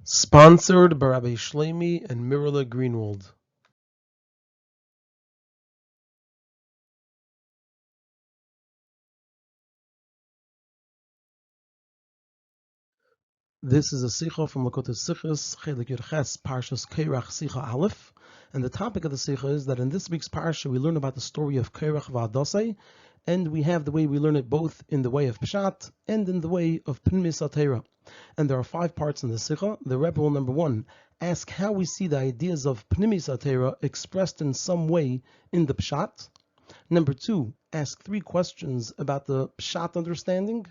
Sponsored by Rabbi Shlomi and Mirala Greenwald. This is a Sicho from Likutei Sichos, Chelek Parshas Korach Sicha Aleph, and the topic of the Sicha is that in this week's parsha we learn about the story of Korach v'Adasai, and we have the way we learn it both in the way of Pshat and in the way of Pnimis HaTorah. And there are 5 parts in the Sicha. The Rebbe will, number 1, ask how we see the ideas of Pnimis HaTorah expressed in some way in the Pshat. Number 2, ask 3 questions about the Pshat understanding.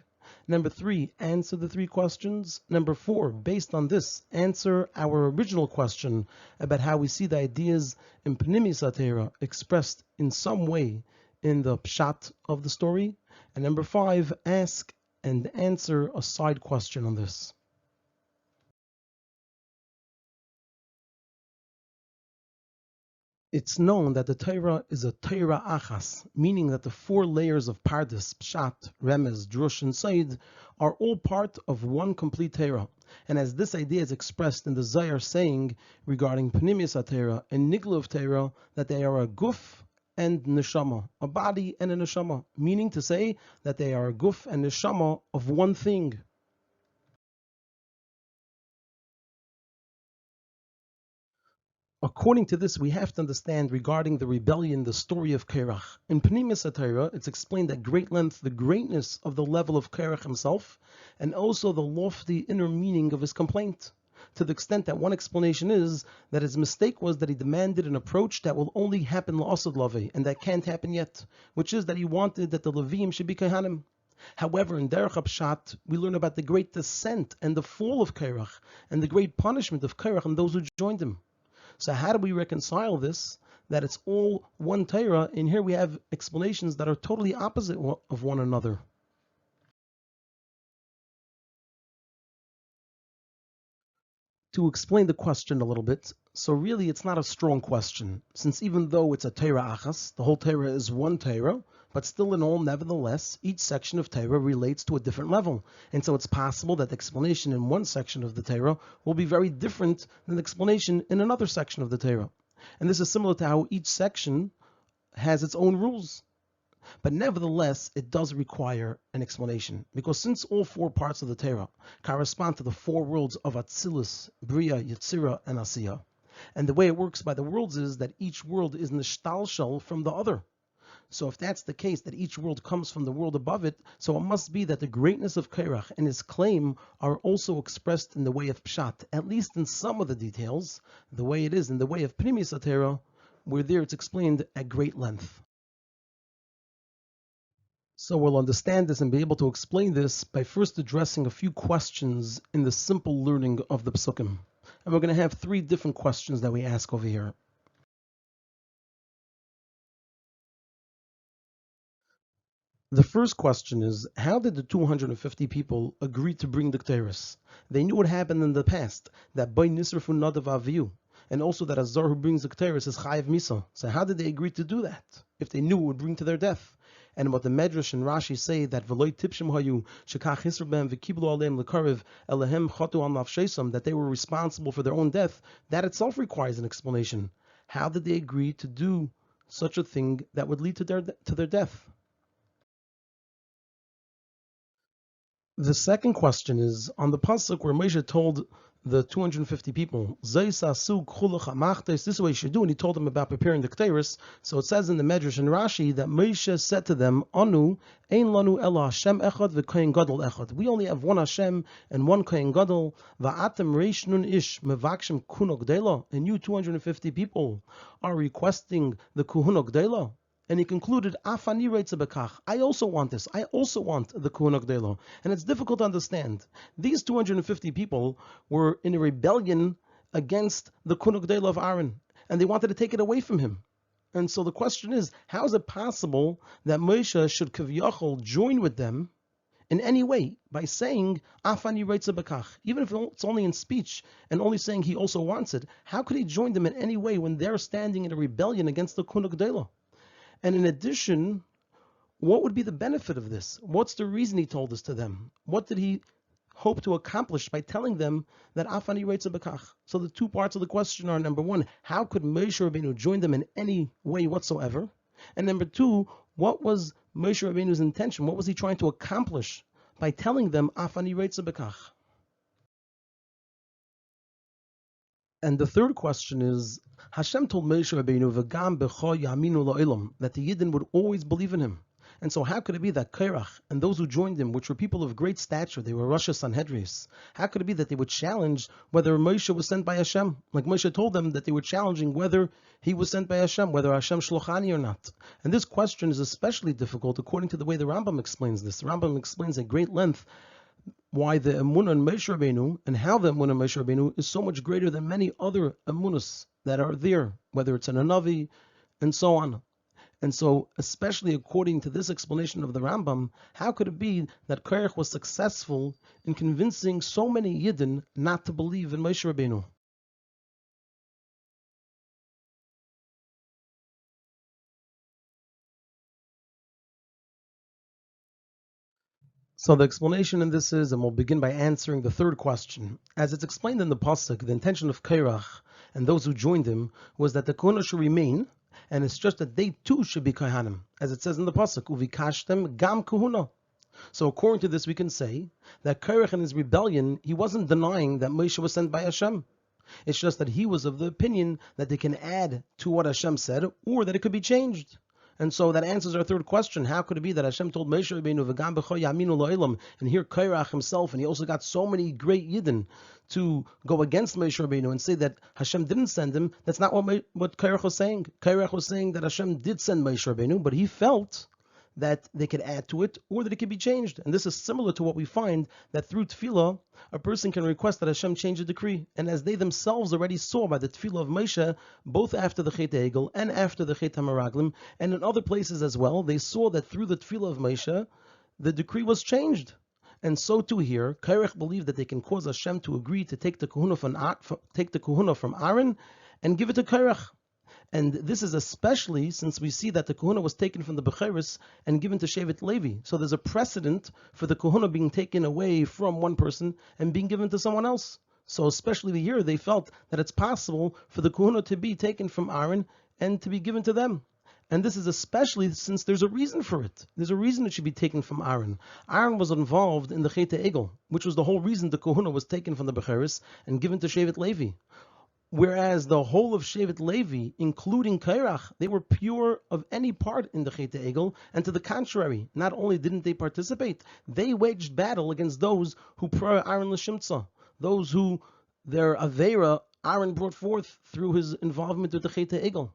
Number 3, answer the 3 questions. Number 4, based on this, answer our original question about how we see the ideas in Pnimis HaTorah expressed in some way in the Pshat of the story. And number 5, ask and answer a side question on this. It's known that the Torah is a Torah Achas, meaning that the 4 layers of Pardes, Pshat, Remez, Drush, and Said are all part of one complete Torah. And as this idea is expressed in the Zohar saying regarding Pnimis HaTorah and Nigla of Torah, that they are a guf and neshama, a body and a neshama, meaning to say that they are a guf and neshama of one thing. According to this, we have to understand regarding the rebellion, the story of Korach. In Pnimis HaTorah, it's explained at great length the greatness of the level of Korach himself, and also the lofty inner meaning of his complaint. To the extent that one explanation is that his mistake was that he demanded an approach that will only happen la'asad lavei, and that can't happen yet, which is that he wanted that the Levim should be Kohanim. However, in Derech HaPshat, we learn about the great descent and the fall of Korach, and the great punishment of Korach and those who joined him. So how do we reconcile this, that it's all one Torah, and here we have explanations that are totally opposite of one another? To explain the question a little bit, so really it's not a strong question, since even though it's a Torah Achas, the whole Torah is one Torah, but still in all, nevertheless, each section of Torah relates to a different level. And so it's possible that the explanation in one section of the Torah will be very different than the explanation in another section of the Torah. And this is similar to how each section has its own rules. But nevertheless, it does require an explanation, because since all 4 parts of the Torah correspond to the 4 worlds of Atzilus, Bria, Yetzirah, and Asiyah, and the way it works by the worlds is that each world is nishtalshel from the other. So if that's the case, that each world comes from the world above it, so it must be that the greatness of Korach and his claim are also expressed in the way of Pshat, at least in some of the details, the way it is in the way of Pnimis HaTorah, where there it's explained at great length. So we'll understand this and be able to explain this by first addressing a few questions in the simple learning of the Psukim. And we're going to have 3 different questions that we ask over here. The first question is, how did the 250 people agree to bring the Ketores? They knew what happened in the past, that by Nisrafu Nadav Aviyu, and also that Azar who brings the Ketores is Chayiv Misa. So how did they agree to do that, if they knew it would bring to their death? And what the Medrash and Rashi say, that V'loi Tipshim Hayu, Shekach Hisrabem V'kiblu Aleim L'Karev Elehem Chatu Al Nafshesam, that they were responsible for their own death, that itself requires an explanation. How did they agree to do such a thing that would lead to their death? The second question is on the pasuk where Moshe told the 250 people, "This is what you should do," and he told them about preparing the Ketores. So it says in the Medrash and Rashi that Moshe said to them, "Anu ein lanu ela Hashem echad v'kohen gadol echad." We only have one Hashem and one kohen gadol. Va'atem reish nun ish mevakshim kuno gdela, and you 250 people are requesting the kuhuna gdela. And he concluded, Afani Reitzabekach, I also want this. I also want the Kuhuna Gdelo. And it's difficult to understand. These 250 people were in a rebellion against the Kuhuna Gdelo of Aaron, and they wanted to take it away from him. And so the question is, how is it possible that Moshe should Kaviyachol join with them in any way by saying, Afani Reitzabekach, even if it's only in speech and only saying he also wants it? How could he join them in any way when they're standing in a rebellion against the Kuhuna Gdelo? And in addition, what would be the benefit of this? What's the reason he told this to them? What did he hope to accomplish by telling them that Afani Reitza Bekach? So the two parts of the question are, number one, how could Moshe Rabbeinu join them in any way whatsoever? And number two, what was Moshe Rabbeinu's intention? What was he trying to accomplish by telling them Afani Reitza Bekach? And the third question is, Hashem told Moshe Rabbeinu, V'gam b'cho yaminu lo'elam, that the Yidden would always believe in him. And so how could it be that Korach and those who joined him, which were people of great stature, they were Rosh Sanhedris, how could it be that they would challenge whether Moshe was sent by Hashem? Like Moshe told them that they were challenging whether he was sent by Hashem, whether Hashem shlochani or not. And this question is especially difficult according to the way the Rambam explains this. The Rambam explains at great length why the emunah in Moshe Rabbeinu and how the emunah in Moshe Rabbeinu is so much greater than many other emunas that are there, whether it's in a Navi and so on. And so, especially according to this explanation of the Rambam, how could it be that Korach was successful in convincing so many Yidden not to believe in Moshe Rabbeinu? So the explanation in this is, and we'll begin by answering the third question. As it's explained in the Pasuk, the intention of Korach and those who joined him was that the Kohana should remain, and it's just that they too should be Kohanim. As it says in the Pasuk, Uvikashtem gam Kohuna. So according to this, we can say that Korach in his rebellion, he wasn't denying that Moshe was sent by Hashem. It's just that he was of the opinion that they can add to what Hashem said, or that it could be changed. And so that answers our third question. How could it be that Hashem told Moshe Rabbeinu, V'gam b'cho yaminu lo'elam, and here Korach himself, and he also got so many great Yidden to go against Moshe Rabbeinu and say that Hashem didn't send him? That's not what Korach was saying. Korach was saying that Hashem did send Moshe Rabbeinu, but he felt that they could add to it or that it could be changed. And this is similar to what we find that through tefillah, a person can request that Hashem change a decree. And as they themselves already saw by the tefillah of Moshe, both after the Chet Egel and after the Chet HaMeraglim, and in other places as well, they saw that through the tefillah of Moshe, the decree was changed. And so too here, Korach believed that they can cause Hashem to agree to take the kahuna from Aaron and give it to Korach. And this is especially since we see that the kahuna was taken from the Becheris and given to Shevet Levi. So there's a precedent for the kahuna being taken away from one person and being given to someone else. So especially here, they felt that it's possible for the kahuna to be taken from Aaron and to be given to them. And this is especially since there's a reason for it. There's a reason it should be taken from Aaron. Aaron was involved in the Chet Egel, which was the whole reason the kahuna was taken from the Becheris and given to Shevet Levi. Whereas the whole of Shevet Levi, including Korach, they were pure of any part in the Chet Egel, and to the contrary, not only didn't they participate, they waged battle against those who prior Aaron l'shimtza, those who their Aveira Aaron brought forth through his involvement with the Chet Egel.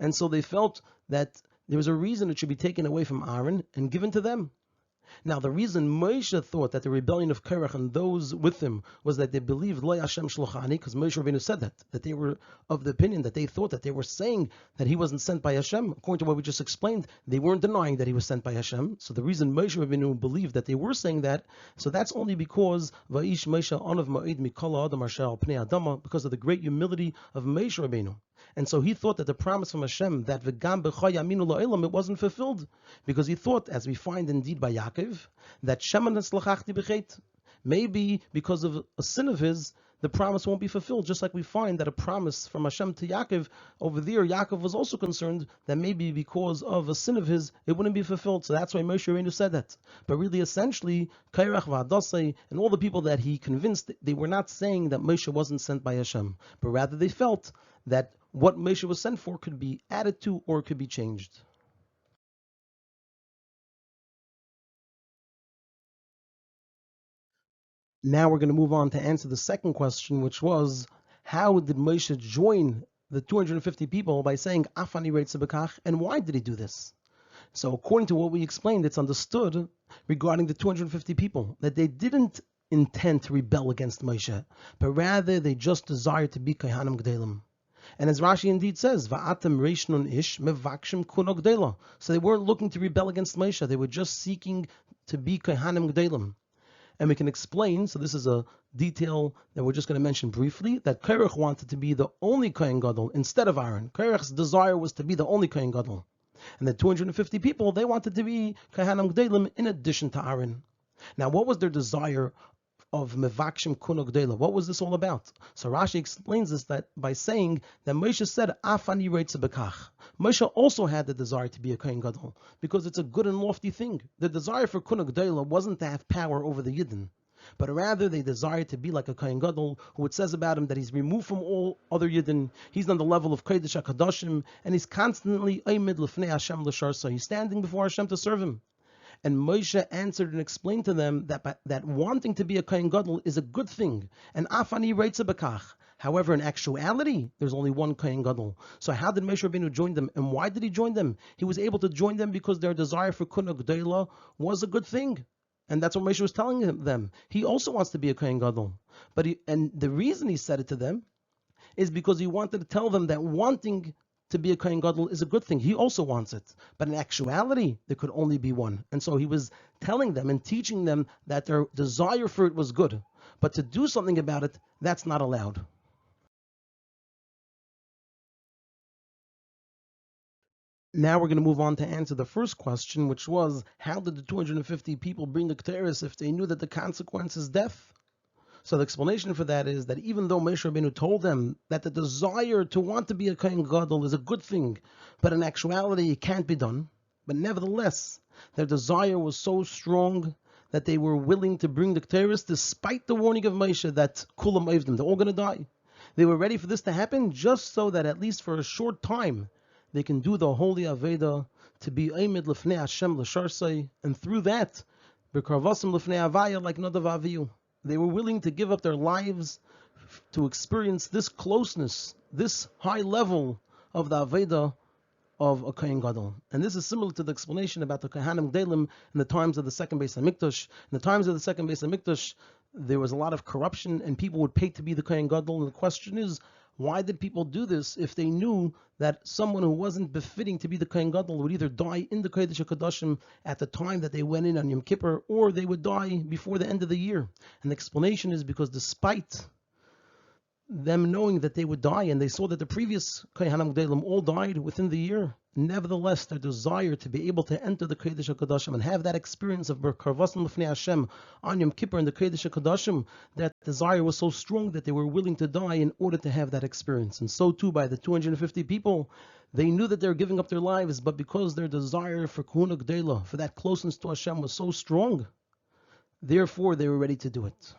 And so they felt that there was a reason it should be taken away from Aaron and given to them. Now, the reason Moshe thought that the rebellion of Korach and those with him was that they believed Lo Hashem Shlochani, because Moshe Rabbeinu said that they were of the opinion that they thought that they were saying that he wasn't sent by Hashem. According to what we just explained, they weren't denying that he was sent by Hashem. So the reason Moshe Rabbeinu believed that they were saying that, so that's only because Va'ish Moshe Anav Ma'id Mikol Adam Asher Al Pnei Adama, because of the great humility of Moshe Rabbeinu. And so he thought that the promise from Hashem that V'gam b'cho yaminu lo'elam, it wasn't fulfilled, because he thought, as we find indeed by Yaakov, that Sheman haslachachti b'chet, maybe because of a sin of his, the promise won't be fulfilled. Just like we find that a promise from Hashem to Yaakov over there, Yaakov was also concerned that maybe because of a sin of his, it wouldn't be fulfilled. So that's why Moshe Rabbeinu said that. But really, essentially, Korach v'Hadassah and all the people that he convinced, they were not saying that Moshe wasn't sent by Hashem, but rather they felt that what Moshe was sent for could be added to or could be changed. Now we're going to move on to answer the second question, which was, how did Moshe join the 250 people by saying Afani Reitza Bekach, and why did he do this? So according to what we explained, it's understood regarding the 250 people that they didn't intend to rebel against Moshe, but rather they just desired to be Kohanim G'delim. And as Rashi indeed says, Va'atem reishnun ish mevakshim kuno g'dela. So they weren't looking to rebel against Moshe, they were just seeking to be Kohanim G'delim. And we can explain, so this is a detail that we're just going to mention briefly, that Korach wanted to be the only Kohen Gadol instead of Aaron. Korach's desire was to be the only Kohen Gadol. And the 250 people, they wanted to be Kohanim G'delim in addition to Aaron. Now, what was their desire of Mevakshim Kunok Dela. What was this all about? So Rashi explains this that by saying that Moshe said, Afani Reitze Bekach. Moshe also had the desire to be a Kohen Gadol because it's a good and lofty thing. The desire for Kunok Dela wasn't to have power over the Yidden, but rather they desired to be like a Kohen Gadol, who it says about him that he's removed from all other Yidden, he's on the level of Kodesh HaKadoshim, and he's constantly Oymid Lefnei Hashem L'Sharsa. He's standing before Hashem to serve him. And Moshe answered and explained to them that wanting to be a Kohen Gadol is a good thing. And Afani Reitze Bekach. However, in actuality, there's only one Kohen Gadol. So how did Moshe Rabbeinu join them? And why did he join them? He was able to join them because their desire for Kunuk Deila was a good thing. And that's what Moshe was telling them. He also wants to be a Kohen Gadol. And the reason he said it to them is because he wanted to tell them that wanting to be a Kohen Gadol is a good thing. He also wants it. But in actuality, there could only be one. And so he was telling them and teaching them that their desire for it was good. But to do something about it, that's not allowed. Now we're going to move on to answer the first question, which was, how did the 250 people bring the Keteris if they knew that the consequence is death? So the explanation for that is that even though Moshe Rabbeinu told them that the desire to want to be a Kohen Gadol is a good thing, but in actuality it can't be done, but nevertheless, their desire was so strong that they were willing to bring the Keteris despite the warning of Moshe that Kulam Oivdim, they're all going to die. They were ready for this to happen just so that at least for a short time they can do the holy Aveda to be Oymid Lefnei Hashem L'Sharsai, and through that, B'karvasim Lefnei Avaya like Nadav Aviyu. They were willing to give up their lives to experience this closeness, this high level of the Aveda of a Kohen Gadol. And this is similar to the explanation about the Kohanim Gdelim in the times of the second Beis HaMikdash. In the times of the second Beis HaMikdash, there was a lot of corruption and people would pay to be the Kohen Gadol. And the question is, why did people do this if they knew that someone who wasn't befitting to be the Kohen Gadol would either die in the Kodesh HaKadoshim at the time that they went in on Yom Kippur, or they would die before the end of the year? And the explanation is because despite them knowing that they would die, and they saw that the previous Kohanim Gdelim all died within the year, nevertheless their desire to be able to enter the Kodesh HaKadoshim and have that experience of Karvasim Lefnei Hashem on Yom Kippur in the Kodesh HaKadoshim, that desire was so strong that they were willing to die in order to have that experience. And so too by the 250 people, they knew that they were giving up their lives, but because their desire for Kahuna Gdela, for that closeness to Hashem was so strong, therefore they were ready to do it.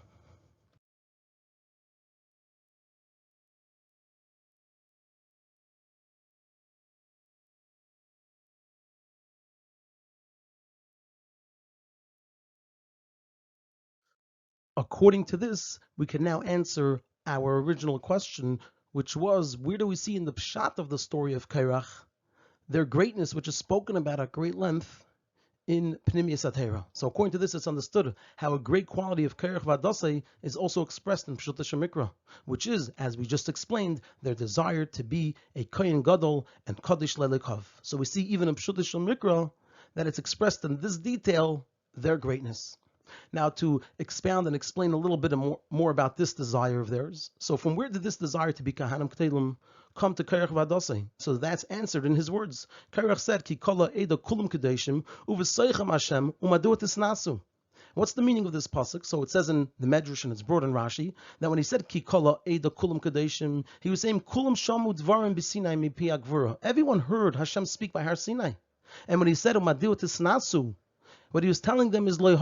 According to this, we can now answer our original question, which was, where do we see in the pshat of the story of Korach their greatness, which is spoken about at great length in Pnimiyas HaTorah? So according to this, it's understood how a great quality of Korach Vadasei is also expressed in Pshuta Shemikra, which is, as we just explained, their desire to be a Kohen Gadol and Kaddish Lelekov. So we see even in Pshuta Shemikra that it's expressed in this detail, their greatness. Now, to expound and explain a little bit more about this desire of theirs. So from where did this desire to be Kahanim Ktelim come to Korach Vadasei? So that's answered in his words. Korach said, Ki kola eda kulam kadeshim uvesaychem Hashem umadu tisnasu. What's the meaning of this pasuk? So it says in the Medrash, and it's brought in Rashi, that when he said Ki kola eda kulam kadeshim, he was saying kulam shamu dvarim b'Sinai mipi agvura. Everyone heard Hashem speak by Har Sinai. And when he said umadu tisnasu, what he was telling them is, you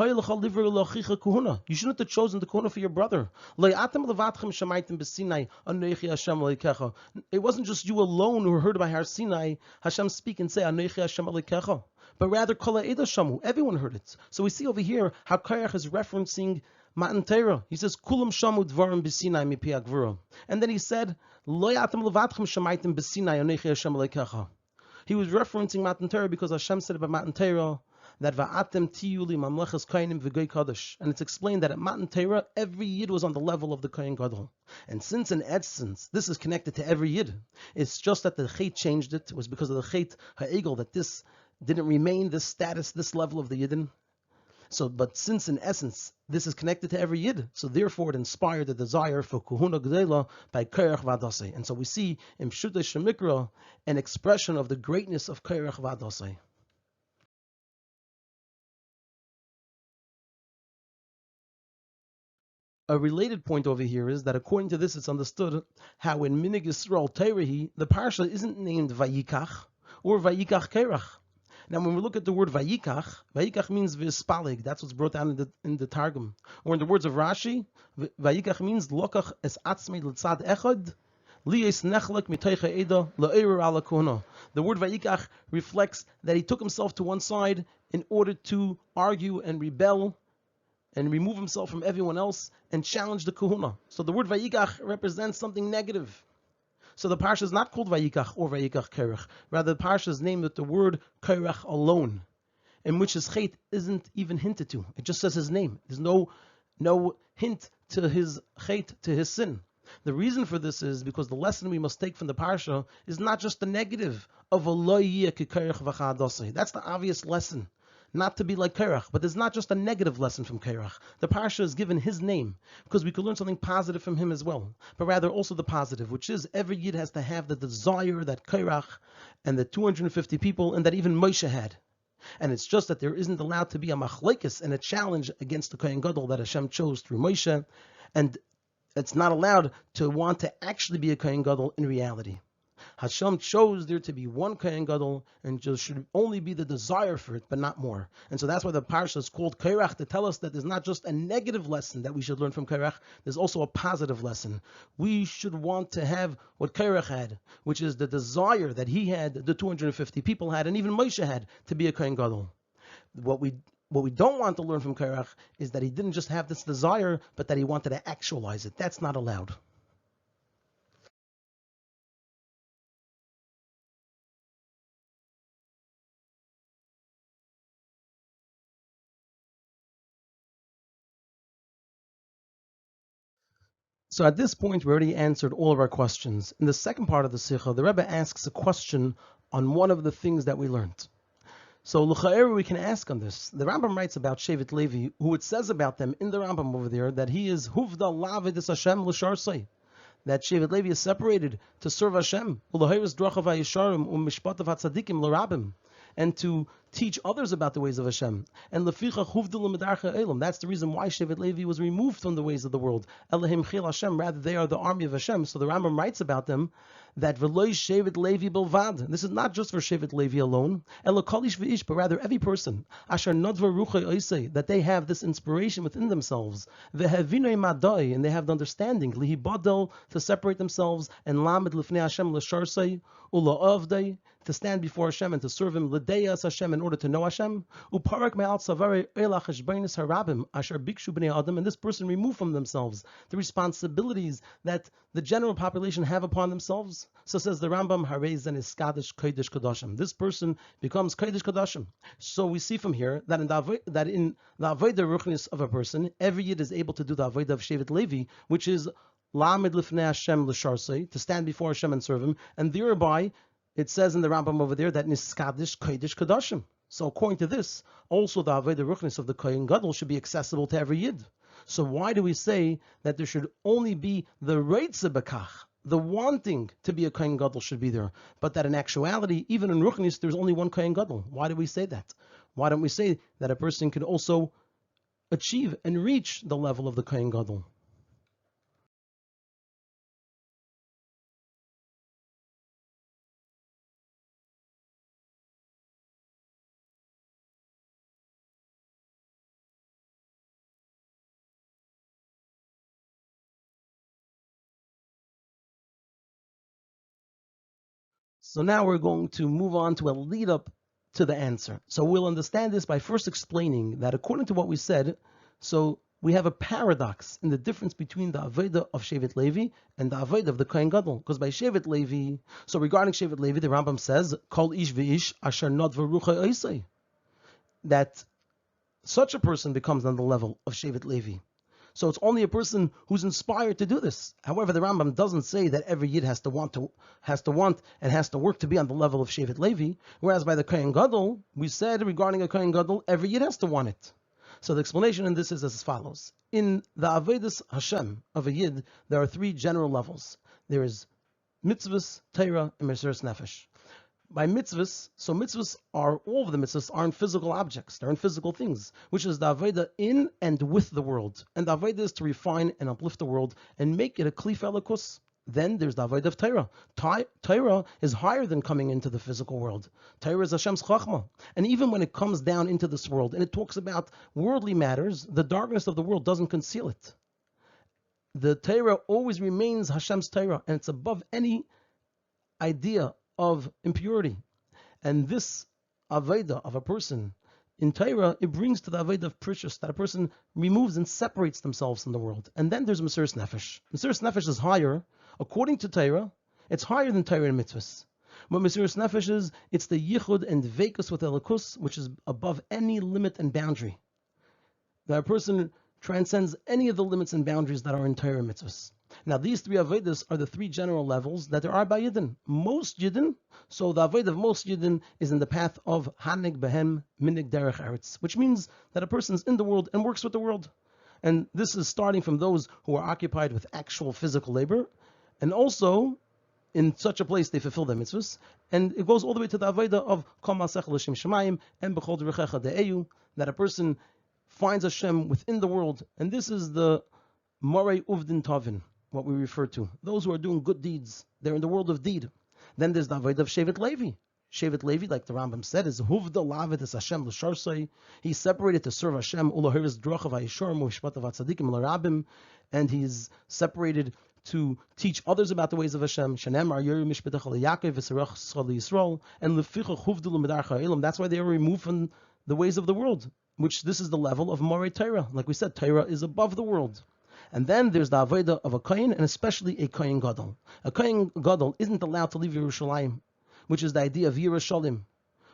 shouldn't have chosen the kahuna for your brother. It wasn't just you alone who heard by Har Sinai Hashem speak and say, but rather everyone heard it. So we see over here how Korach is referencing Matan Torah. He says, Kulam shamu dvarim b'Sinai mipi agvura. And then he said, he was referencing Matan Torah because Hashem said about Matan Torah that va'atem tiyuli mamlechas kainim v'goy kadosh, and it's explained that at Matan Torah every yid was on the level of the Kohen Gadol. And since in essence this is connected to every yid, it's just that the Chet changed it. It was because of the Chet ha'egel that this didn't remain this status, this level of the yidden. So, but since in essence this is connected to every yid, so therefore it inspired the desire for Kahuna Gdela by Korach Vadasei. And so we see in Pshuta Shemikra an expression of the greatness of Korach Vadasei. A related point over here is that according to this, it's understood how in Minig Yisrael Teirahi, the parsha isn't named Vayikach or Vayikach Korach. Now, when we look at the word Vayikach, Vayikach means Vispalig. That's what's brought down in the Targum. Or in the words of Rashi, Vayikach means Lokach es atzmei l'tzad echad, liyes nechlek mitoicha eda la'erer ala kohuna. The word Vayikach reflects that he took himself to one side in order to argue and rebel and remove himself from everyone else and challenge the kahuna. So the word Vayikach represents something negative. So the parsha is not called Vayikach or Vayikach Korach. Rather, the parsha is named with the word Korach alone, in which his chait isn't even hinted to. It just says his name. There's no hint to his chait, to his sin. The reason for this is because the lesson we must take from the parsha is not just the negative of a lo yeh kekorach v'chadasei. That's the obvious lesson, not to be like Korach. But there's not just a negative lesson from Korach. The parsha is given his name because we could learn something positive from him as well. But rather also the positive, which is every yid has to have the desire that Korach and the 250 people and that even Moshe had. And it's just that there isn't allowed to be a machlekes and a challenge against the Kohen Gadol that Hashem chose through Moshe, and it's not allowed to want to actually be a Kohen Gadol in reality. Hashem chose there to be one Kohen Gadol, and there should only be the desire for it, but not more. And so that's why the parsha is called Korach, to tell us that there's not just a negative lesson that we should learn from Korach, there's also a positive lesson. We should want to have what Korach had, which is the desire that he had, the 250 people had, and even Moshe had, to be a Kohen Gadol. What we don't want to learn from Korach is that he didn't just have this desire, but that he wanted to actualize it. That's not allowed. So at this point, we already answered all of our questions. In the second part of the Sicha, the Rebbe asks a question on one of the things that we learned. So l'cha'er we can ask on this. The Rambam writes about Shevet Levi, who it says about them in the Rambam over there that he is huvda lavedis Hashem l'sharsei, that Shevet Levi is separated to serve Hashem, u'lahiris drachav ha'yisharim u'mishpatav hatzadikim l'rabim, and to teach others about the ways of Hashem. And leficha huvda l'medarcha elam. That's the reason why Shevet Levi was removed from the ways of the world. Elahim chil Hashem, rather they are the army of Hashem. So the Rambam writes about them that v'loi Shevet Levi bilvad. This is not just for Shevet Levi alone. Ela kolish v'ish, but rather every person. Asher nadvar ruchay oisei, that they have this inspiration within themselves. Vehevinoi madai, and they have the understanding lihibadel, to separate themselves, and lamed lifnei Hashem l'sharsei ula avdei, to stand before Hashem and to serve Him l'deyas Hashem, in order to know Hashem. Uparak me'al savari elach hashbeinis harabim asher bikshu b'nei adam, and this person removed from themselves the responsibilities that the general population have upon themselves. So says the Rambam, Harez and Iskadish Kodesh Kodashim. This person becomes Kodesh Kodashim. So we see from here that in the Avodah Ruchnis of a person, every yid is able to do the Avodah of Shevet Levi, which is Lamed Lifnei Hashem L'Sharsei, to stand before Hashem and serve Him, and thereby it says in the Rambam over there that Niskadish Kodesh Kodashim. So according to this, also the Avodah Ruchnis of the Kohen Gadol should be accessible to every yid. So why do we say that there should only be the Reitze Bekach, the wanting to be a Kohen Gadol should be there, but that in actuality, even in Ruchnis, there's only one Kohen Gadol? Why do we say that? Why don't we say that a person can also achieve and reach the level of the Kohen Gadol? So now we're going to move on to a lead up to the answer. So we'll understand this by first explaining that according to what we said, so we have a paradox in the difference between the Avodah of Shevet Levi and the Avodah of the Kohen Gadol. Because by Shevet Levi, so regarding Shevet Levi, the Rambam says, Kol ish v'ish asher not v'rucha oisei, that such a person becomes on the level of Shevet Levi. So it's only a person who's inspired to do this. However, the Rambam doesn't say that every yid has to want and has to work to be on the level of Shevet Levi. Whereas by the Kohen Gadol, we said regarding a Kohen Gadol, every yid has to want it. So the explanation in this is as follows. In the Avodas Hashem of a yid, there are three general levels. There is mitzvahs, Torah, and Mesiras Nefesh. By mitzvahs, so mitzvahs are, all of the mitzvahs are in physical objects, they're in physical things, which is the avodah in and with the world. And the avodah is to refine and uplift the world and make it a klif elikus. Then there's the avodah of Torah. Torah is higher than coming into the physical world. Torah is Hashem's chachma. And even when it comes down into this world and it talks about worldly matters, the darkness of the world doesn't conceal it. The Torah always remains Hashem's Torah, and it's above any idea of impurity. And this avodah of a person in Torah, it brings to the avodah of precious, that a person removes and separates themselves from the world. And then there's Mesiras Nefesh. Mesiras Nefesh is higher, according to Torah, it's higher than Torah and mitzvahs. What Mesiras Nefesh is, it's the yichud and veikus with elikus, which is above any limit and boundary. That a person transcends any of the limits and boundaries that are in Torah and mitzvahs. Now, these three avodas are the three general levels that there are by Yidden. Most Yidden, so the avodah of most Yidden is in the path of Hanig Behem Minig Derech Eretz, which means that a person is in the world and works with the world. And this is starting from those who are occupied with actual physical labor, and also in such a place they fulfill their mitzvahs. And it goes all the way to the avodah of Kol Masech L'Shem Shemayim and B'chol Derechecha De'eyu, that a person finds Hashem within the world. And this is the Morei Uvdin Tovin, what we refer to. Those who are doing good deeds, they're in the world of deed. Then there's the avodah of Shevet Levi. Shevet Levi, like the Rambam said, is Huvda Lavet es Hashem l'Sharsai. He's separated to serve Hashem, Ulahiris Drochav Hayishorim U'Mishpatav Hatzadikim L'Rabim, and he's separated to teach others about the ways of Hashem. Shanem Ar Yeri Mishpatach Yaakov V'Serach Tzchal Yisrael, and Leficha Huvda L'Medar Cha'ilim. That's why they are removed from the ways of the world, which this is the level of Morei Torah. Like we said, Torah is above the world. And then there's the avodah of a kohen, and especially a kohen gadol. A kohen gadol isn't allowed to leave Yerushalayim, which is the idea of Yerushalayim,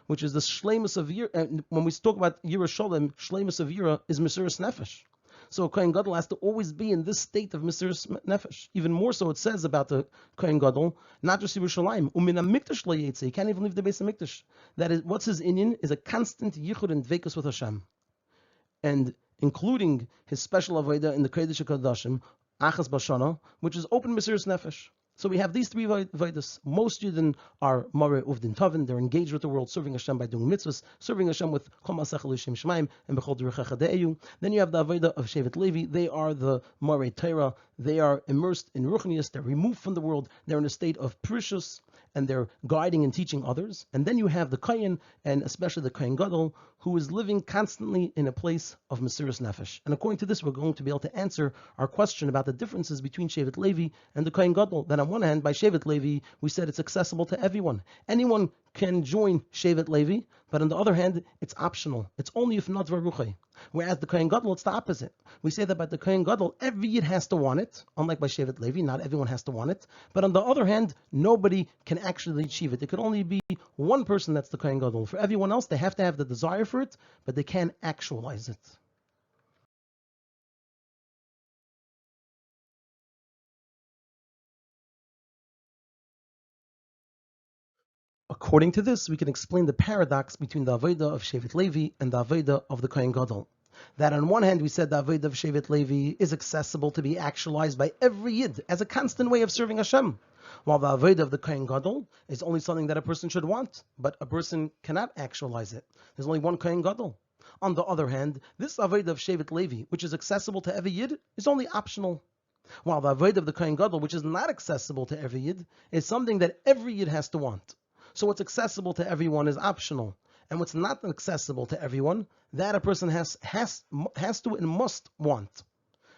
which is the shleimus of Yira. And when we talk about Yerushalayim, shleimus of Yira is Mesiras Nefesh. So a kohen gadol has to always be in this state of Mesiras Nefesh. Even more so, it says about the kohen gadol, not just Yerushalayim. Umin hamikdash lo yetze. He can't even leave the Beis Hamikdash. That is, what's his inyan is a constant yichud and dveikus with Hashem, and including his special avodah in the Kodesh HaKodashim, Achas Bashana, which is open Mesiras Nefesh. So we have these three avodas. Most Yidden are Morei Uvdin Tovin. They're engaged with the world, serving Hashem by doing mitzvahs, serving Hashem with Kol Masech L'Shem Shemayim and B'chol Derechecha De'eyu. Then you have the avodah of Shevet Levi. They are the Morei Torah. They are immersed in Ruchnius. They're removed from the world. They're in a state of precious, and they're guiding and teaching others. And then you have the Kohen, and especially the Kohen Gadol, who is living constantly in a place of Mesiras Nefesh. And according to this, we're going to be able to answer our question about the differences between Shevet Levi and the Kohen Gadol. That on one hand, by Shevet Levi, we said it's accessible to everyone. Anyone can join Shevet Levi, but on the other hand, it's optional. It's only if not Varuchai. Whereas the Kohen Gadol, it's the opposite. We say that by the Kohen Gadol, every Yid has to want it, unlike by Shevet Levi, not everyone has to want it. But on the other hand, nobody can actually achieve it. It could only be one person that's the Kohen Gadol. For everyone else, they have to have the desire for it, but they can't actualize it. According to this, we can explain the paradox between the avodah of Shevet Levi and the avodah of the Kohen Gadol. That on one hand, we said the avodah of Shevet Levi is accessible to be actualized by every Yid as a constant way of serving Hashem, while the avodah of the Kohen Gadol is only something that a person should want, but a person cannot actualize it. There's only one Kohen Gadol. On the other hand, this avodah of Shevet Levi, which is accessible to every Yid, is only optional, while the avodah of the Kohen Gadol, which is not accessible to every Yid, is something that every Yid has to want. So what's accessible to everyone is optional, and what's not accessible to everyone, that a person has to and must want.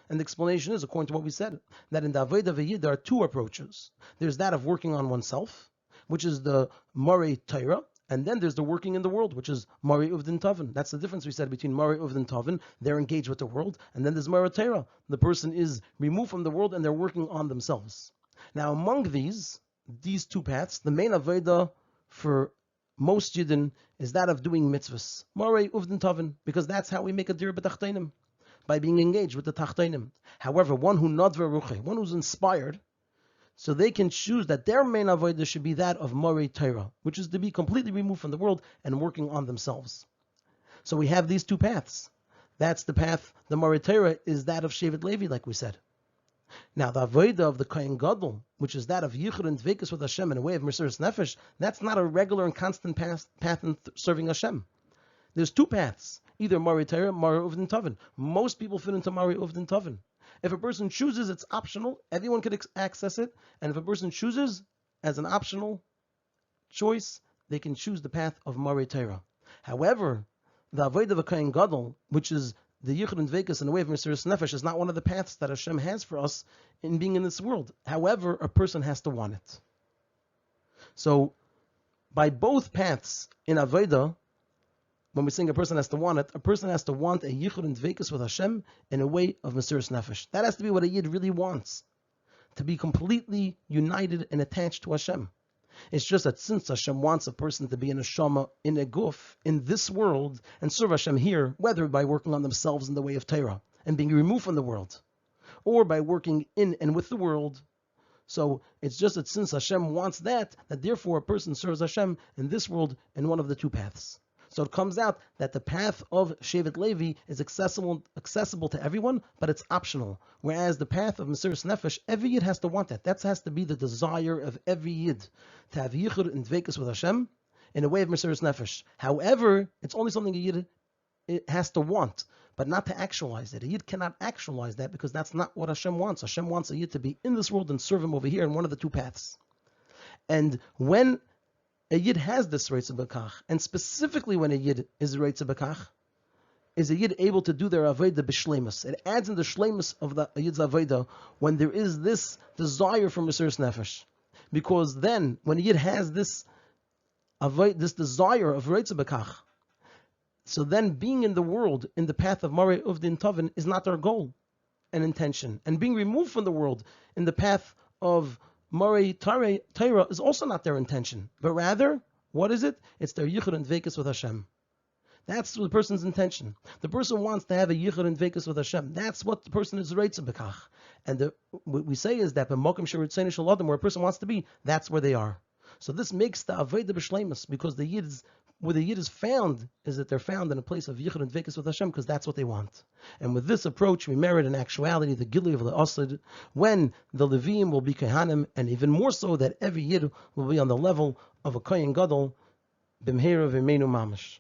And the explanation is, according to what we said, that in the avodah of a Yid there are two approaches. There's that of working on oneself, which is the Morei Torah, and then there's the working in the world, which is Morei Uvdin Tovin. That's the difference we said between Morei Uvdin Tovin, they're engaged with the world, and then there's Morei Torah. The person is removed from the world and they're working on themselves. Now among these two paths, the main avodah for most Yidden is that of doing mitzvahs, Morei Uvdin Tovin, because that's how we make a dir b'tachteinim, by being engaged with the tachteinim. However, one who nadver ruchei, one who's inspired, so they can choose that their main avodah should be that of Morei Torah, which is to be completely removed from the world and working on themselves. So we have these two paths. That's the path, the Morei Torah is that of Shevet Levi, like we said. Now, the avodah of the Kohen Gadol, which is that of Yichud and Dveikus with Hashem in a way of Mesiras Nefesh, that's not a regular and constant path in serving Hashem. There's two paths, either Mari Torah, Mari Uvdin Tovin. Most people fit into Mari Uvdin Tovin. If a person chooses, it's optional. Everyone could access it. And if a person chooses as an optional choice, they can choose the path of Mari Torah. However, the avodah of a Kohen Gadol, which is the Yichud and Dveikus in the way of Mesiras Nefesh, is not one of the paths that Hashem has for us in being in this world. However, a person has to want it. So, by both paths in avodah, when we sing a person has to want it, a person has to want a Yichud and Dveikus with Hashem in a way of Mesiras Nefesh. That has to be what a Yid really wants, to be completely united and attached to Hashem. It's just that since Hashem wants a person to be in a neshama, in a guf, in this world, and serve Hashem here, whether by working on themselves in the way of Torah and being removed from the world, or by working in and with the world, so it's just that since Hashem wants that therefore a person serves Hashem in this world in one of the two paths. So it comes out that the path of Shevet Levi is accessible to everyone, but it's optional. Whereas the path of Mesiras Nefesh, every Yid has to want that. That has to be the desire of every Yid, to have Yichud and Dveikus with Hashem in a way of Mesiras Nefesh. However, it's only something a Yid has to want, but not to actualize it. A Yid cannot actualize that because that's not what Hashem wants. Hashem wants a Yid to be in this world and serve Him over here in one of the two paths. And when a Yid has this Reitza B'kach, and specifically when a Yid is Reitza B'kach, is a Yid able to do their Avodah b'shleimus. It adds in the shleimus of the Yid's Avodah when there is this desire for Mesiras Nefesh. Because then, when a Yid has this desire of Reitza B'kach, so then being in the world, in the path of Mari Uvdin Tovin, is not their goal and intention. And being removed from the world in the path of Mari Torah is also not their intention, but rather, what is it? It's their Yichud and Dveikus with Hashem. That's the person's intention. The person wants to have a Yichud and Dveikus with Hashem. That's what the person is Reitza B'kach. And what we say is that b'mokim she'ritzonu shel adam, where a person wants to be, that's where they are. So this makes the Avodah b'shleimus, because where the Yid is found is that they're found in a place of Yichud and Dveikus with Hashem, because that's what they want. And with this approach, we merit in actuality the Gilui of the Asad, when the Levim will be Kehanim, and even more so that every Yid will be on the level of a Kohen Gadol, b'mheira v'meinu mamash.